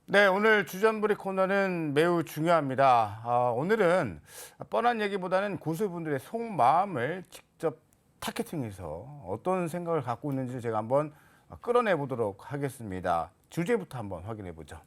네, 오늘 주전부리 코너는 매우 중요합니다. 오늘은 뻔한 얘기보다는 고수분들의 속마음을 직접 타겟팅해서 어떤 생각을 갖고 있는지 제가 한번 끌어내 보도록 하겠습니다. 주제부터 한번 확인해 보죠.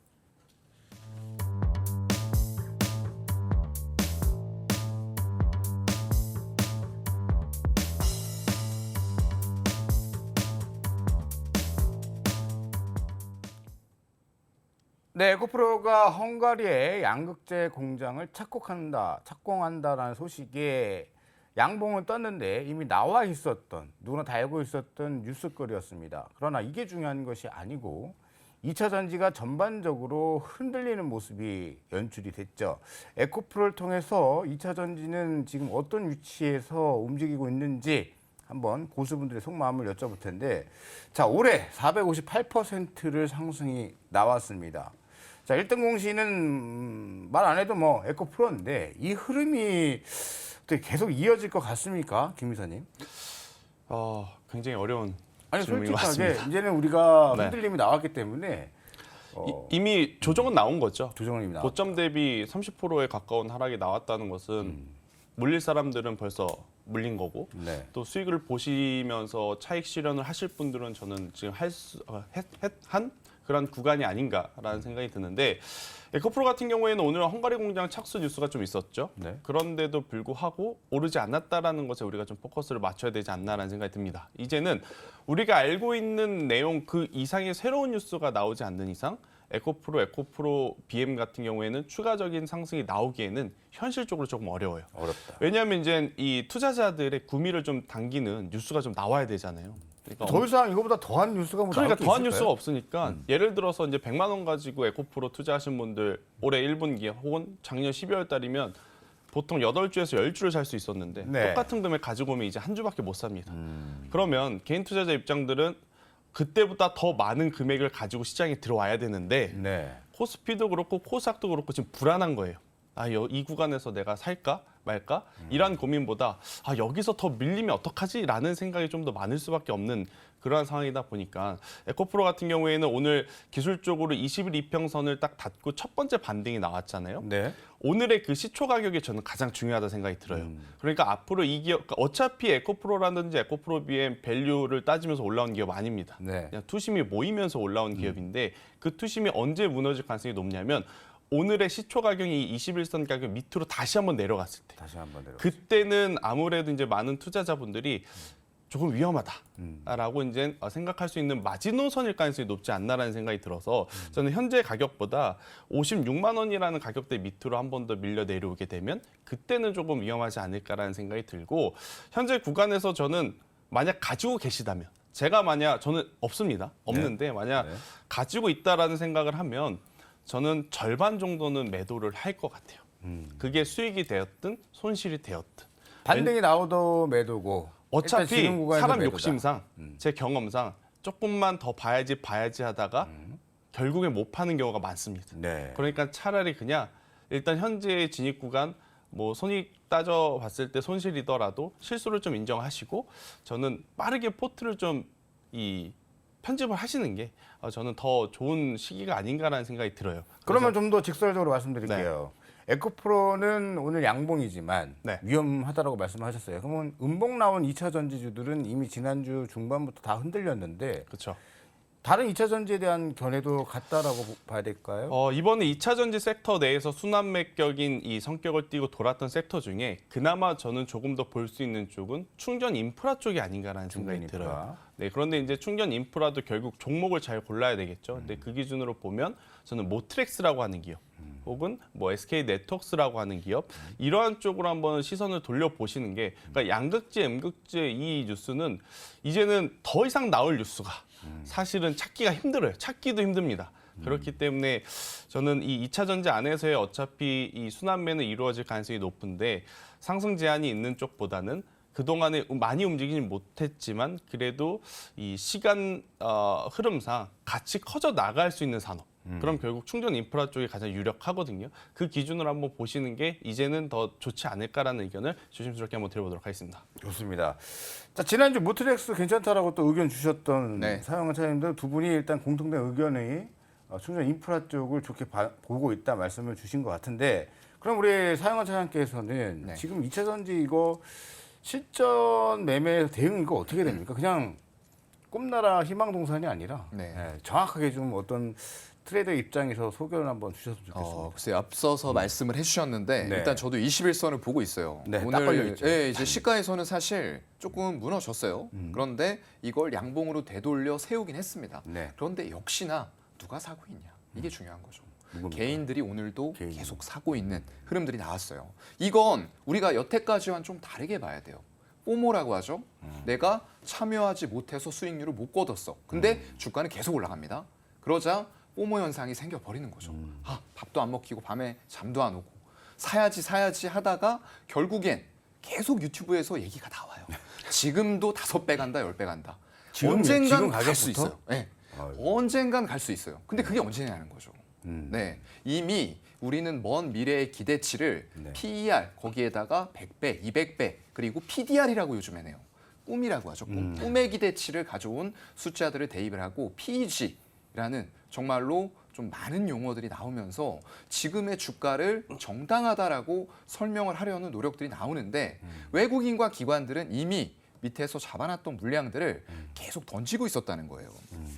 네, 에코프로가 헝가리의 양극재 공장을 착공한다라는 소식에 양봉을 떴는데 이미 나와 있었던, 누구나 다 알고 있었던 뉴스거리였습니다. 그러나 이게 중요한 것이 아니고 2차 전지가 전반적으로 흔들리는 모습이 연출이 됐죠. 에코프로를 통해서 2차 전지는 지금 어떤 위치에서 움직이고 있는지 한번 고수분들의 속마음을 여쭤볼 텐데, 자, 올해 458%를 상승이 나왔습니다. 자, 1등 공시는 말 안 해도 뭐 에코프로인데 이 흐름이 어떻게 계속 이어질 것 같습니까, 김 이사님? 굉장히 어려운 아니, 질문인 것 솔직하게 같습니다. 이제는 우리가 네. 흔들림이 나왔기 때문에 이미 조정은 나온 거죠. 조정님이 나왔. 고점 대비 30%에 가까운 하락이 나왔다는 것은 물릴 사람들은 벌써 물린 거고 네. 또 수익을 보시면서 차익 실현을 하실 분들은 저는 지금 한 그런 구간이 아닌가라는 생각이 드는데, 에코프로 같은 경우에는 오늘 헝가리 공장 착수 뉴스가 좀 있었죠. 네. 그런데도 불구하고 오르지 않았다라는 것에 우리가 좀 포커스를 맞춰야 되지 않나라는 생각이 듭니다. 이제는 우리가 알고 있는 내용 그 이상의 새로운 뉴스가 나오지 않는 이상 에코프로 BM 같은 경우에는 추가적인 상승이 나오기에는 현실적으로 조금 어려워요. 어렵다. 왜냐하면 이제 이 투자자들의 구미를 좀 당기는 뉴스가 좀 나와야 되잖아요. 그러니까 더 이상 이거보다 더한 뉴스가 뭐 나올 그러니까 게 더한 있을까요? 뉴스가 없으니까 예를 들어서 이제 100만 원 가지고 에코프로 투자하신 분들 올해 1분기 혹은 작년 12월 달이면 보통 8주에서 10주를 살 수 있었는데 네. 똑같은 금액 가지고 오면 이제 한 주밖에 못 삽니다. 그러면 개인 투자자 입장들은 그때보다 더 많은 금액을 가지고 시장에 들어와야 되는데 네. 코스피도 그렇고 코스닥도 그렇고 지금 불안한 거예요. 이 구간에서 내가 살까 말까? 이런 고민보다 여기서 더 밀리면 어떡하지? 라는 생각이 좀 더 많을 수밖에 없는 그러한 상황이다 보니까 에코프로 같은 경우에는 오늘 기술적으로 20일 이평선을 딱 닫고 첫 번째 반등이 나왔잖아요. 네. 오늘의 그 시초 가격이 저는 가장 중요하다 생각이 들어요. 그러니까 앞으로 이 기업, 그러니까 어차피 에코프로라든지 에코프로 BM 밸류를 따지면서 올라온 기업 아닙니다. 네. 그냥 투심이 모이면서 올라온 기업인데 그 투심이 언제 무너질 가능성이 높냐면 오늘의 시초 가격이 21선 가격 밑으로 다시 한번 내려갔을 때. 다시 한번 내려. 그때는 아무래도 이제 많은 투자자분들이 조금 위험하다라고 이제 생각할 수 있는 마지노선일 가능성이 높지 않나라는 생각이 들어서 저는 현재 가격보다 56만 원이라는 가격대 밑으로 한 번 더 밀려 내려오게 되면 그때는 조금 위험하지 않을까라는 생각이 들고, 현재 구간에서 저는 만약 가지고 계시다면 저는 없습니다. 없는데 만약 네. 가지고 있다라는 생각을 하면 저는 절반 정도는 매도를 할 것 같아요. 그게 수익이 되었든 손실이 되었든. 반등이 나오도 매도고. 일단 어차피 지금 구간에서 사람 매도다. 욕심상 제 경험상 조금만 더 봐야지 하다가 결국에 못 파는 경우가 많습니다. 네. 그러니까 차라리 그냥 일단 현재의 진입 구간 뭐 손익 따져 봤을 때 손실이더라도 실수를 좀 인정하시고 저는 빠르게 포트를 좀 편집을 하시는 게 저는 더 좋은 시기가 아닌가라는 생각이 들어요. 그러면 좀 더 직설적으로 말씀드릴게요. 에코프로는 오늘 양봉이지만 네. 위험하다라고 말씀하셨어요. 그러면 음봉 나온 2차 전지주들은 이미 지난주 중반부터 다 흔들렸는데 그렇죠. 다른 2차 전지에 대한 견해도 같다라고 봐야 될까요? 이번에 2차 전지 섹터 내에서 순환매격인 이 성격을 띠고 돌았던 섹터 중에 그나마 저는 조금 더 볼 수 있는 쪽은 충전 인프라 쪽이 아닌가라는 생각이 인프라. 들어요. 네, 그런데 이제 충전 인프라도 결국 종목을 잘 골라야 되겠죠. 근데 그 기준으로 보면 저는 모트렉스라고 하는 기업, 혹은 뭐 SK 네트워크스라고 하는 기업, 이러한 쪽으로 한번 시선을 돌려보시는 게, 그러니까 양극재, 음극재 이 뉴스는 이제는 더 이상 나올 뉴스가 사실은 찾기가 힘들어요. 찾기도 힘듭니다. 그렇기 때문에 저는 이 2차 전지 안에서의 어차피 이 순환매는 이루어질 가능성이 높은데 상승 제한이 있는 쪽보다는 그동안에 많이 움직이지 못했지만 그래도 이 시간 흐름상 같이 커져 나갈 수 있는 산업. 그럼 결국 충전 인프라 쪽이 가장 유력하거든요. 그 기준으로 한번 보시는 게 이제는 더 좋지 않을까라는 의견을 조심스럽게 한번 드려보도록 하겠습니다. 좋습니다. 자, 지난주 모트렉스 괜찮다라고 또 의견 주셨던 네. 사용자님들 두 분이 일단 공통된 의견이 충전 인프라 쪽을 좋게 보고 있다 말씀을 주신 것 같은데 그럼 우리 사영환 차장께서는 네. 지금 2차 전지 이거 실전 매매 대응 이거 어떻게 됩니까? 그냥 꿈나라 희망동산이 아니라 네. 정확하게 좀 어떤 트레이더 입장에서 소견을 한번 주셨으면 좋겠습니다. 글쎄요. 앞서서 말씀을 해주셨는데 네. 일단 저도 21선을 보고 있어요. 네, 딱 걸려 있죠. 예, 이제 시가에서는 사실 조금 무너졌어요. 그런데 이걸 양봉으로 되돌려 세우긴 했습니다. 네. 그런데 역시나 누가 사고 있냐 이게 중요한 거죠. 누굽니까? 개인들이 오늘도 개인. 계속 사고 있는 흐름들이 나왔어요. 이건 우리가 여태까지와는 좀 다르게 봐야 돼요. 포모라고 하죠. 내가 참여하지 못해서 수익률을 못 거뒀어. 근데 주가는 계속 올라갑니다. 그러자 포모 현상이 생겨버리는 거죠. 아, 밥도 안 먹히고 밤에 잠도 안 오고 사야지 하다가 결국엔 계속 유튜브에서 얘기가 나와요. 지금도 5배 간다, 10배 간다. 지금 언젠간 갈 수 가격부터? 있어요. 네. 아유. 언젠간 갈 수 있어요. 근데 그게 언제냐는 거죠. 음. 네, 이미 우리는 먼 미래의 기대치를 네. PER 거기에다가 100배, 200배 그리고 PDR이라고 요즘에 해요. 꿈이라고 하죠. 꿈의 기대치를 가져온 숫자들을 대입을 하고 PEG라는 정말로 좀 많은 용어들이 나오면서 지금의 주가를 정당하다라고 설명을 하려는 노력들이 나오는데 외국인과 기관들은 이미 밑에서 잡아놨던 물량들을 계속 던지고 있었다는 거예요.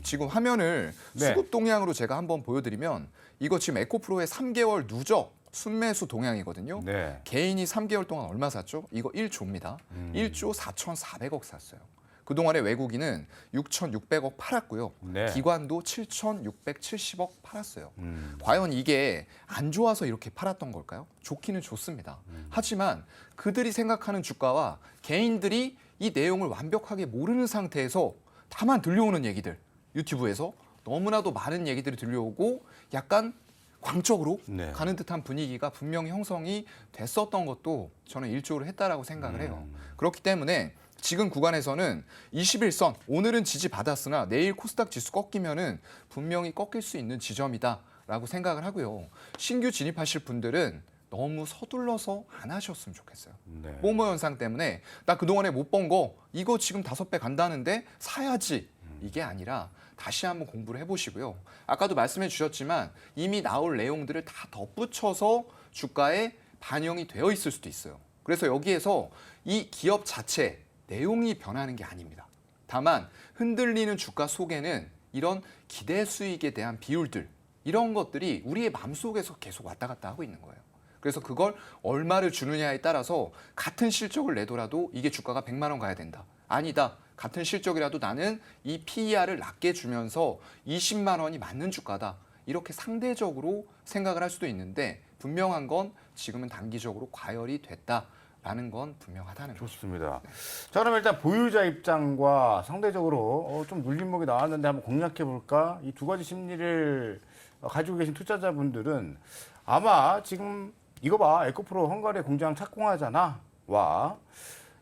지금 화면을 네. 수급 동향으로 제가 한번 보여드리면 이거 지금 에코프로의 3개월 누적 순매수 동향이거든요. 네. 개인이 3개월 동안 얼마 샀죠? 이거 1조입니다. 1조 4,400억 샀어요. 그동안에 외국인은 6,600억 팔았고요. 네. 기관도 7,670억 팔았어요. 음. 과연 이게 안 좋아서 이렇게 팔았던 걸까요? 좋기는 좋습니다. 하지만 그들이 생각하는 주가와 개인들이 이 내용을 완벽하게 모르는 상태에서 다만 들려오는 얘기들, 유튜브에서 너무나도 많은 얘기들이 들려오고 약간 광적으로 네. 가는 듯한 분위기가 분명히 형성이 됐었던 것도 저는 일조를 했다라고 생각을 해요. 그렇기 때문에 지금 구간에서는 21선 오늘은 지지 받았으나 내일 코스닥 지수 꺾이면은 분명히 꺾일 수 있는 지점이다라고 생각을 하고요. 신규 진입하실 분들은 너무 서둘러서 안 하셨으면 좋겠어요. 네. 포모 현상 때문에 나 그동안에 못 번 거 이거 지금 5배 간다는데 사야지 이게 아니라 다시 한번 공부를 해보시고요. 아까도 말씀해 주셨지만 이미 나올 내용들을 다 덧붙여서 주가에 반영이 되어 있을 수도 있어요. 그래서 여기에서 이 기업 자체 내용이 변하는 게 아닙니다. 다만 흔들리는 주가 속에는 이런 기대 수익에 대한 비율들 이런 것들이 우리의 마음속에서 계속 왔다 갔다 하고 있는 거예요. 그래서 그걸 얼마를 주느냐에 따라서 같은 실적을 내더라도 이게 주가가 100만 원 가야 된다. 아니다. 같은 실적이라도 나는 이 PER을 낮게 주면서 20만 원이 맞는 주가다. 이렇게 상대적으로 생각을 할 수도 있는데 분명한 건 지금은 단기적으로 과열이 됐다라는 건 분명하다는 거죠. 좋습니다. 자, 그럼 일단 보유자 입장과 상대적으로 좀 눌림목이 나왔는데 한번 공략해 볼까? 이 두 가지 심리를 가지고 계신 투자자분들은 아마 지금 이거 봐, 에코프로 헝가리 공장 착공하잖아. 와.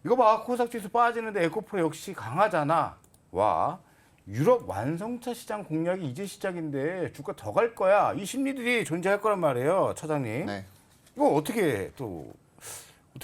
이거 봐, 코스닥 지수 빠지는데 에코프로 역시 강하잖아. 와. 유럽 완성차 시장 공략이 이제 시작인데 주가 더 갈 거야. 이 심리들이 존재할 거란 말이에요, 차장님. 네. 이거 어떻게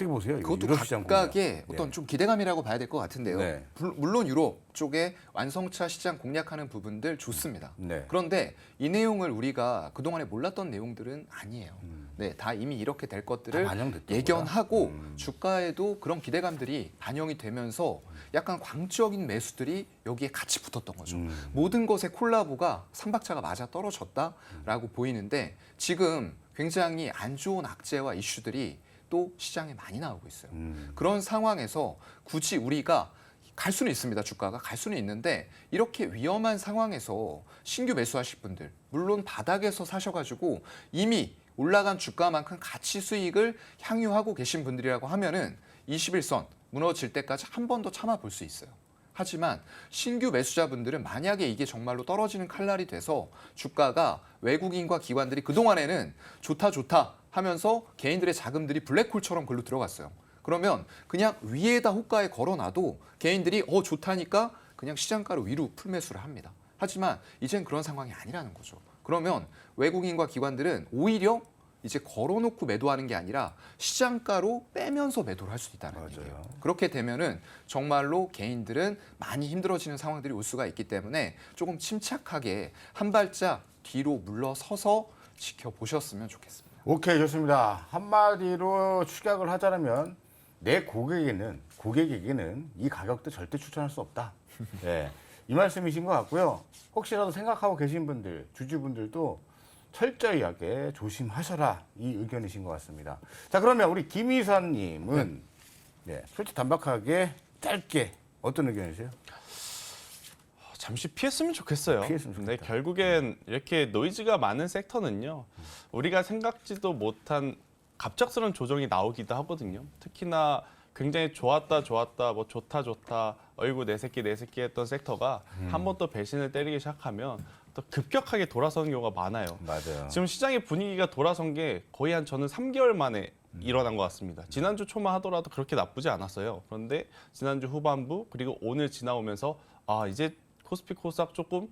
보세요? 이거 그것도 유럽 시장 각각의 공략. 어떤 좀 기대감이라고 봐야 될 것 같은데요. 네. 물론 유럽 쪽에 완성차 시장 공략하는 부분들 좋습니다. 네. 그런데 이 내용을 우리가 그동안에 몰랐던 내용들은 아니에요. 네, 다 이미 이렇게 될 것들을 다 반영됐던 예견하고 거야? 주가에도 그런 기대감들이 반영이 되면서 약간 광적인 매수들이 여기에 같이 붙었던 거죠. 모든 것의 콜라보가 삼박자가 맞아 떨어졌다라고 보이는데 지금 굉장히 안 좋은 악재와 이슈들이 또 시장에 많이 나오고 있어요. 그런 상황에서 굳이 우리가 갈 수는 있습니다. 주가가 갈 수는 있는데 이렇게 위험한 상황에서 신규 매수하실 분들 물론 바닥에서 사셔가지고 이미 올라간 주가만큼 가치 수익을 향유하고 계신 분들이라고 하면은 21선 무너질 때까지 한 번 더 참아 볼 수 있어요. 하지만 신규 매수자분들은 만약에 이게 정말로 떨어지는 칼날이 돼서 주가가 외국인과 기관들이 그동안에는 좋다 하면서 개인들의 자금들이 블랙홀처럼 글로 들어갔어요. 그러면 그냥 위에다 호가에 걸어놔도 개인들이 좋다니까 그냥 시장가로 위로 풀매수를 합니다. 하지만 이젠 그런 상황이 아니라는 거죠. 그러면 외국인과 기관들은 오히려 이제 걸어놓고 매도하는 게 아니라 시장가로 빼면서 매도를 할 수 있다는 맞아요. 얘기예요. 그렇게 되면은 정말로 개인들은 많이 힘들어지는 상황들이 올 수가 있기 때문에 조금 침착하게 한 발짝 뒤로 물러서서 지켜보셨으면 좋겠습니다. 오케이, 좋습니다. 한마디로 축약을 하자면 내 고객에게는 이 가격대 절대 추천할 수 없다. 네, 이 말씀이신 것 같고요. 혹시라도 생각하고 계신 분들, 주주분들도 철저하게 조심하셔라, 이 의견이신 것 같습니다. 자, 그러면 우리 김 이사님은 솔직히 단박하게 짧게 어떤 의견이세요? 잠시 피했으면 좋겠어요. 피했으면 근데 좋겠다. 결국엔 이렇게 노이즈가 많은 섹터는요. 우리가 생각지도 못한 갑작스러운 조정이 나오기도 하거든요. 특히나 굉장히 좋았다, 뭐 좋다, 어이구 내 새끼 했던 섹터가 한 번 또 배신을 때리기 시작하면 또 급격하게 돌아서는 경우가 많아요. 맞아요. 지금 시장의 분위기가 돌아선 게 거의 저는 3개월 만에 일어난 것 같습니다. 지난주 초만 하더라도 그렇게 나쁘지 않았어요. 그런데 지난주 후반부 그리고 오늘 지나오면서 이제 코스피 코스닥 조금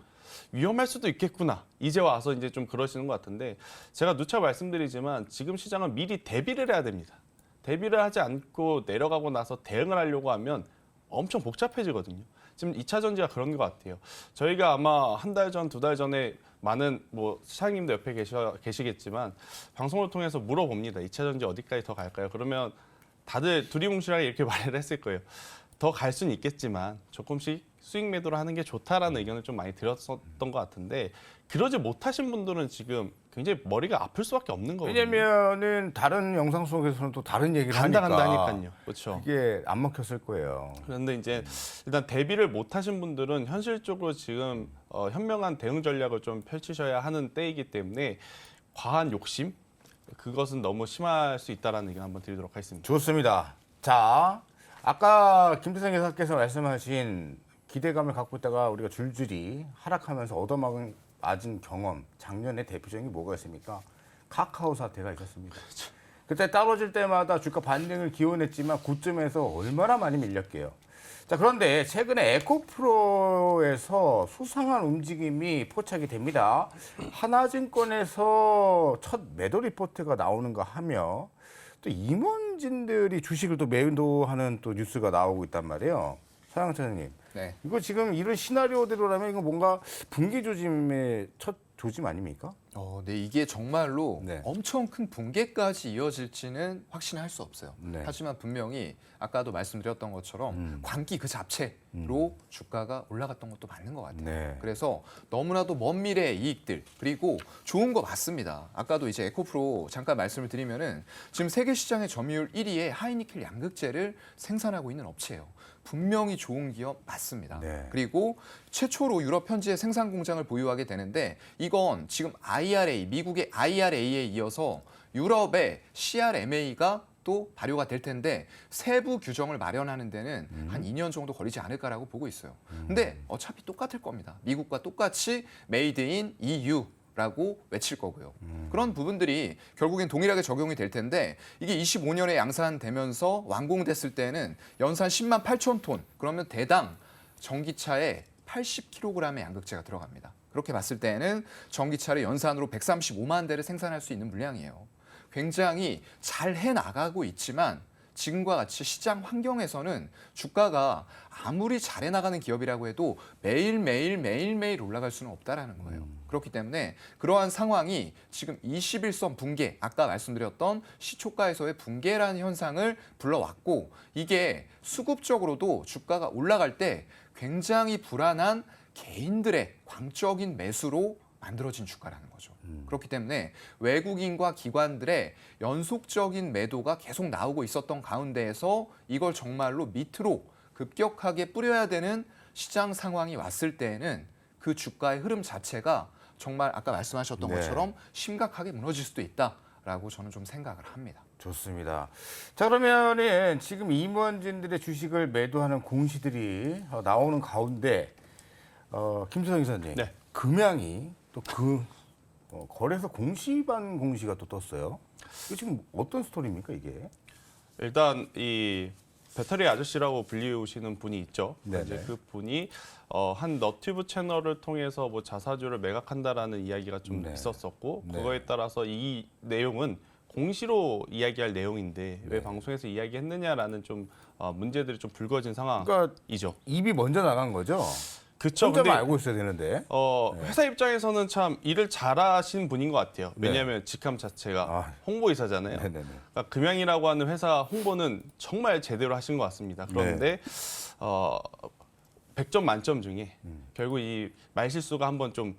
위험할 수도 있겠구나. 이제 와서 이제 좀 그러시는 것 같은데 제가 누차 말씀드리지만 지금 시장은 미리 대비를 해야 됩니다. 대비를 하지 않고 내려가고 나서 대응을 하려고 하면 엄청 복잡해지거든요. 지금 2차 전지가 그런 것 같아요. 저희가 아마 한 달 전, 2달 전에 많은 시장님도 옆에 계시겠지만 방송을 통해서 물어봅니다. 2차 전지 어디까지 더 갈까요? 그러면 다들 두리뭉실하게 이렇게 말을 했을 거예요. 더 갈 수는 있겠지만 조금씩 수익 매도를 하는 게 좋다라는 의견을 좀 많이 들었었던 것 같은데 그러지 못하신 분들은 지금 굉장히 머리가 아플 수밖에 없는 거거든요. 왜냐면은 다른 영상 속에서는 또 다른 얘기를 하니까 간다니까요. 그렇죠. 이게 안 먹혔을 거예요. 그런데 이제 일단 대비를 못하신 분들은 현실적으로 지금 현명한 대응 전략을 좀 펼치셔야 하는 때이기 때문에 과한 욕심 그것은 너무 심할 수 있다라는 의견 한번 드리도록 하겠습니다. 좋습니다. 자, 아까 김대성 회사께서 말씀하신 기대감을 갖고 있다가 우리가 줄줄이 하락하면서 얻어맞은 경험, 작년에 대표적인 게 뭐가 있습니까? 카카오 사태가 있었습니다. 그때 떨어질 때마다 주가 반등을 기원했지만 고점에서 얼마나 많이 밀렸게요. 자, 그런데 최근에 에코프로에서 수상한 움직임이 포착이 됩니다. 하나증권에서 첫 매도 리포트가 나오는가 하며 또 임원진들이 주식을 또 매도하는 또 뉴스가 나오고 있단 말이에요. 서양천 선생님, 네. 이거 지금 이런 시나리오대로라면 이거 뭔가 분기 조짐의 첫 조짐 아닙니까? 네, 이게 정말로 네. 엄청 큰 붕괴까지 이어질지는 확신할 수 없어요. 네. 하지만 분명히 아까도 말씀드렸던 것처럼 광기 그 자체로 주가가 올라갔던 것도 맞는 것 같아요. 네. 그래서 너무나도 먼 미래의 이익들 그리고 좋은 거 맞습니다. 아까도 이제 에코프로 잠깐 말씀을 드리면은 지금 세계 시장의 점유율 1위의 하이니켈 양극재를 생산하고 있는 업체예요. 분명히 좋은 기업 맞습니다. 네. 그리고 최초로 유럽 현지의 생산 공장을 보유하게 되는데 이건 지금 IRA, 미국의 IRA에 이어서 유럽의 CRMA가 또 발효가 될 텐데 세부 규정을 마련하는 데는 한 2년 정도 걸리지 않을까라고 보고 있어요. 근데 어차피 똑같을 겁니다. 미국과 똑같이 메이드 인 EU 라고 외칠 거고요. 그런 부분들이 결국엔 동일하게 적용이 될 텐데 이게 25년에 양산되면서 완공됐을 때는 연산 10만 8천 톤 그러면 대당 전기차에 80kg의 양극재가 들어갑니다. 그렇게 봤을 때는 전기차를 연산으로 135만 대를 생산할 수 있는 물량이에요. 굉장히 잘 해나가고 있지만 지금과 같이 시장 환경에서는 주가가 아무리 잘 해나가는 기업이라고 해도 매일매일 올라갈 수는 없다라는 거예요. 그렇기 때문에 그러한 상황이 지금 21선 붕괴, 아까 말씀드렸던 시초가에서의 붕괴라는 현상을 불러왔고 이게 수급적으로도 주가가 올라갈 때 굉장히 불안한 개인들의 광적인 매수로 만들어진 주가라는 거죠. 그렇기 때문에 외국인과 기관들의 연속적인 매도가 계속 나오고 있었던 가운데에서 이걸 정말로 밑으로 급격하게 뿌려야 되는 시장 상황이 왔을 때에는 그 주가의 흐름 자체가 정말 아까 말씀하셨던 네. 것처럼 심각하게 무너질 수도 있다라고 저는 좀 생각을 합니다. 좋습니다. 자, 그러면은 지금 임원진들의 주식을 매도하는 공시들이 나오는 가운데 김수성 이사님, 네. 금양이 또 거래소 공시반 공시가 또 떴어요. 이거 지금 어떤 스토리입니까 이게? 일단 이 배터리 아저씨라고 불리우시는 분이 있죠. 네네. 이제 그 분이 한 너튜브 채널을 통해서 자사주를 매각한다라는 이야기가 좀 네. 있었었고 네. 그거에 따라서 이 내용은 공시로 이야기할 내용인데 왜 방송에서 이야기했느냐라는 좀 문제들이 좀 불거진 그러니까 상황이죠. 입이 먼저 나간 거죠. 그쵸. 혼자만 근데 알고 있어야 되는데. 회사 입장에서는 참 일을 잘하시는 분인 것 같아요. 왜냐하면 직함 자체가 아. 홍보이사잖아요. 네네네. 그러니까 금양이라고 하는 회사 홍보는 정말 제대로 하신 것 같습니다. 그런데 100점 만점 중에 결국 이 말실수가 한번 좀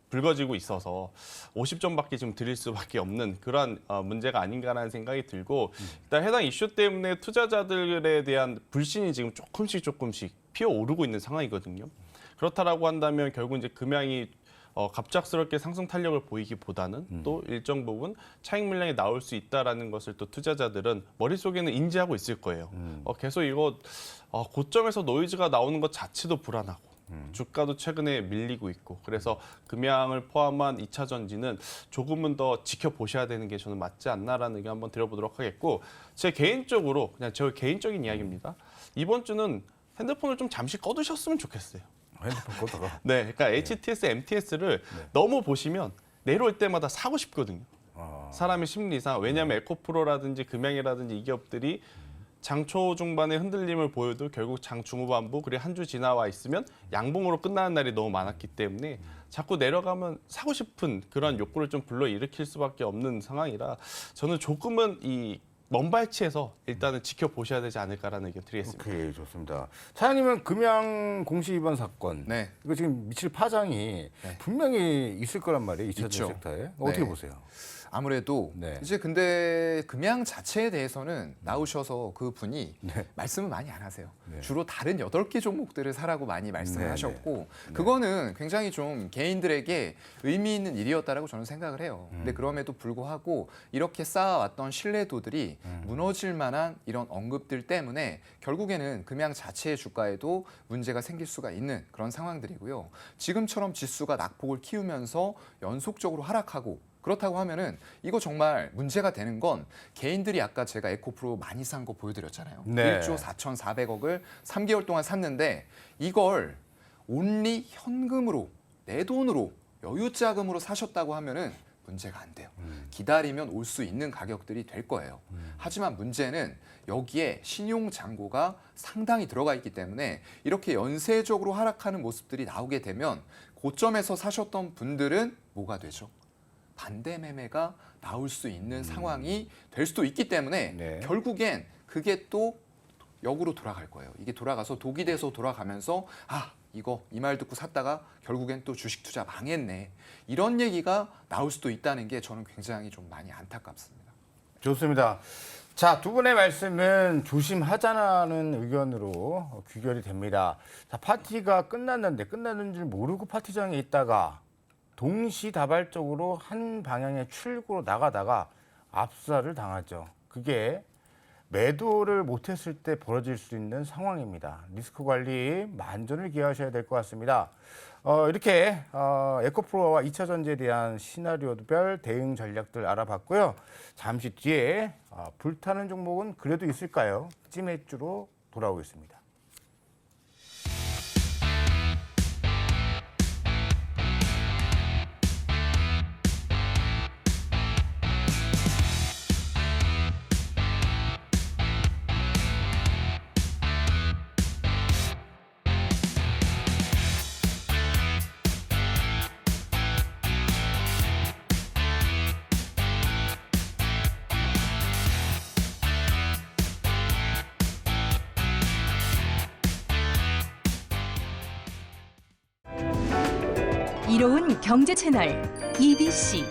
불거지고 있어서 50점밖에 좀 드릴 수밖에 없는 그런 문제가 아닌가라는 생각이 들고 일단 해당 이슈 때문에 투자자들에 대한 불신이 지금 조금씩 피어오르고 있는 상황이거든요. 그렇다라고 한다면 결국 이제 금양이 갑작스럽게 상승 탄력을 보이기보다는 또 일정 부분 차익 물량이 나올 수 있다라는 것을 또 투자자들은 머릿속에는 인지하고 있을 거예요. 계속 이거 고점에서 노이즈가 나오는 것 자체도 불안하고 주가도 최근에 밀리고 있고 그래서 금양을 포함한 2차 전지는 조금은 더 지켜보셔야 되는 게 저는 맞지 않나라는 의견 한번 드려보도록 하겠고 제 개인적으로 그냥 저 개인적인 이야기입니다. 이번 주는 핸드폰을 좀 잠시 꺼두셨으면 좋겠어요. 핸드폰 꽂다가. 네, 그러니까 HTS, MTS를 너무 보시면 내려올 때마다 사고 싶거든요. 사람의 심리상 왜냐하면 에코프로라든지 금양이라든지 이 기업들이 장초 중반에 흔들림을 보여도 결국 장 중후반부 그리고 한 주 지나와 있으면 양봉으로 끝나는 날이 너무 많았기 때문에 자꾸 내려가면 사고 싶은 그런 욕구를 좀 불러일으킬 수밖에 없는 상황이라 저는 조금은 이 먼발치에서 일단은 지켜보셔야 되지 않을까라는 의견 드리겠습니다. 오케이, 좋습니다. 사장님은 금양 공시 위반 사건. 네. 이거 지금 미칠 파장이 분명히 있을 거란 말이에요. 2차 있죠. 섹터에. 어떻게 네. 보세요? 아무래도 네. 이제 근데 금양 자체에 대해서는 나오셔서 그 분이 네. 말씀을 많이 안 하세요. 네. 주로 다른 8개 종목들을 사라고 많이 말씀을 네, 하셨고 그거는 굉장히 좀 개인들에게 의미 있는 일이었다라고 저는 생각을 해요. 근데 그럼에도 불구하고 이렇게 쌓아왔던 신뢰도들이 무너질 만한 이런 언급들 때문에 결국에는 금양 자체의 주가에도 문제가 생길 수가 있는 그런 상황들이고요. 지금처럼 지수가 낙폭을 키우면서 연속적으로 하락하고 그렇다고 하면은 이거 정말 문제가 되는 건 개인들이 아까 제가 에코프로 많이 산 거 보여드렸잖아요. 네. 1조 4,400억을 3개월 동안 샀는데 이걸 온리 현금으로 내 돈으로 여유자금으로 사셨다고 하면은 문제가 안 돼요. 기다리면 올 수 있는 가격들이 될 거예요. 하지만 문제는 여기에 신용 잔고가 상당히 들어가 있기 때문에 이렇게 연쇄적으로 하락하는 모습들이 나오게 되면 고점에서 사셨던 분들은 뭐가 되죠? 반대 매매가 나올 수 있는 상황이 될 수도 있기 때문에 네. 결국엔 그게 또 역으로 돌아갈 거예요. 이게 돌아가서 독이 돼서 돌아가면서 이거 이 말 듣고 샀다가 결국엔 또 주식 투자 망했네. 이런 얘기가 나올 수도 있다는 게 저는 굉장히 좀 많이 안타깝습니다. 좋습니다. 자, 두 분의 말씀은 조심하자는 의견으로 귀결이 됩니다. 자, 파티가 끝났는데 끝났는 줄 모르고 파티장에 있다가 동시다발적으로 한 방향의 출구로 나가다가 압사를 당하죠. 그게 매도를 못했을 때 벌어질 수 있는 상황입니다. 리스크 관리 만전을 기하셔야 될 것 같습니다. 이렇게 에코프로와 2차 전지에 대한 시나리오별 대응 전략들 알아봤고요. 잠시 뒤에 불타는 종목은 그래도 있을까요? 찜해주로 돌아오겠습니다. 이로운 경제 채널 EBC